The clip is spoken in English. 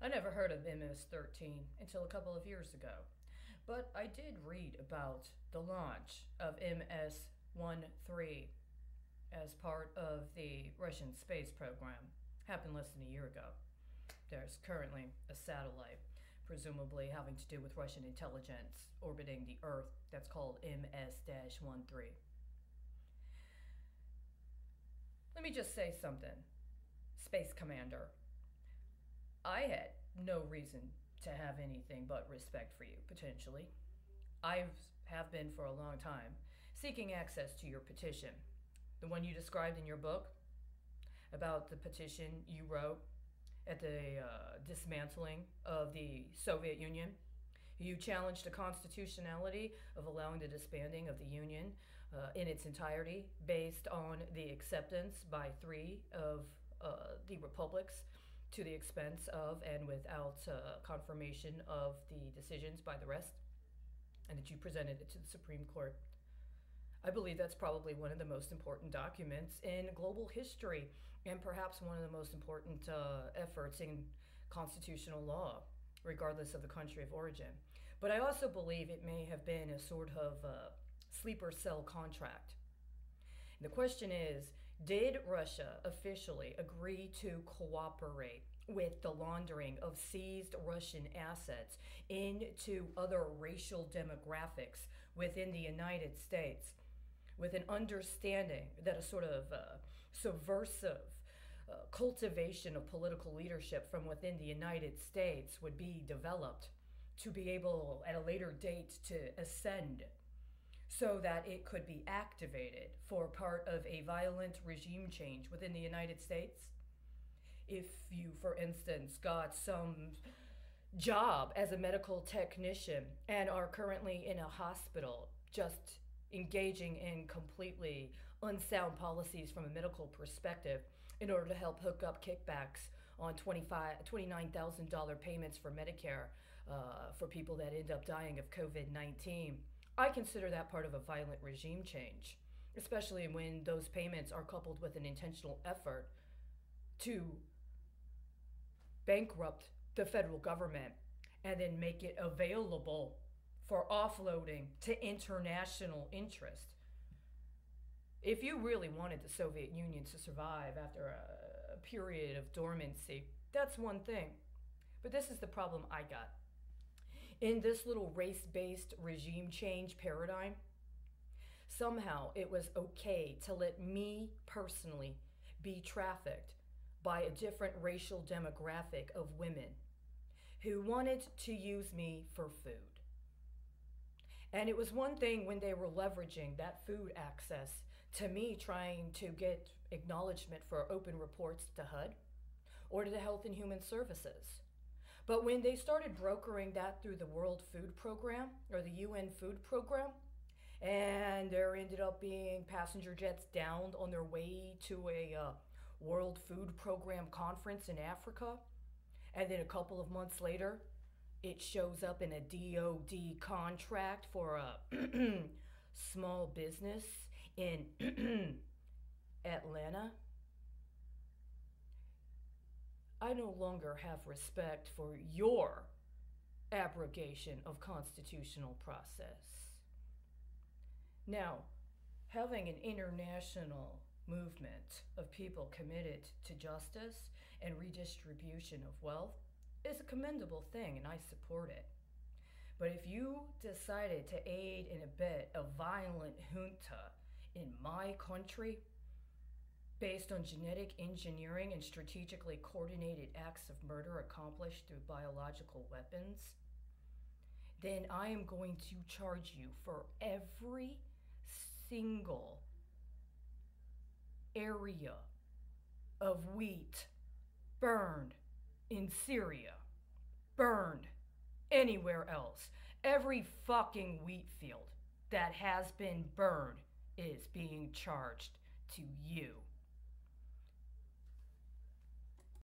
I never heard of MS-13 until a couple of years ago, but I did read about the launch of MS-13 as part of the Russian space program. Happened less than a year ago. There's currently a satellite, presumably having to do with Russian intelligence, orbiting the Earth that's called MS-13. Let me just say something, Space Commander. I had no reason to have anything but respect for you, potentially. I have been for a long time seeking access to your petition, the one you described in your book about the petition you wrote at the dismantling of the Soviet Union. You challenged the constitutionality of allowing the disbanding of the Union in its entirety based on the acceptance by three of the republics to the expense of and without confirmation of the decisions by the rest, and that you presented it to the Supreme Court. I believe that's probably one of the most important documents in global history, and perhaps one of the most important efforts in constitutional law, regardless of the country of origin. But I also believe it may have been a sort of sleeper cell contract. And the question is, did Russia officially agree to cooperate with the laundering of seized Russian assets into other racial demographics within the United States, with an understanding that a sort of subversive cultivation of political leadership from within the United States would be developed to be able at a later date to ascend so that it could be activated for part of a violent regime change within the United States? If you, for instance, got some job as a medical technician and are currently in a hospital just engaging in completely unsound policies from a medical perspective in order to help hook up kickbacks on $29,000 payments for Medicare for people that end up dying of COVID-19, I consider that part of a violent regime change, especially when those payments are coupled with an intentional effort to bankrupt the federal government and then make it available for offloading to international interest. If you really wanted the Soviet Union to survive after a period of dormancy, that's one thing. But this is the problem I got. In this little race-based regime change paradigm, somehow it was okay to let me personally be trafficked by a different racial demographic of women who wanted to use me for food. And it was one thing when they were leveraging that food access to me trying to get acknowledgement for open reports to HUD or to the Health and Human Services. But when they started brokering that through the World Food Program or the UN Food Program, and there ended up being passenger jets downed on their way to a World Food Program conference in Africa, and then a couple of months later, it shows up in a DOD contract for a small business in Atlanta. I no longer have respect for your abrogation of constitutional process. Now, having an international movement of people committed to justice and redistribution of wealth is a commendable thing, and I support it. But if you decided to aid and abet a violent junta in my country based on genetic engineering and strategically coordinated acts of murder accomplished through biological weapons, then I am going to charge you for every single area of wheat burned in Syria, burned anywhere else. Every fucking wheat field that has been burned is being charged to you.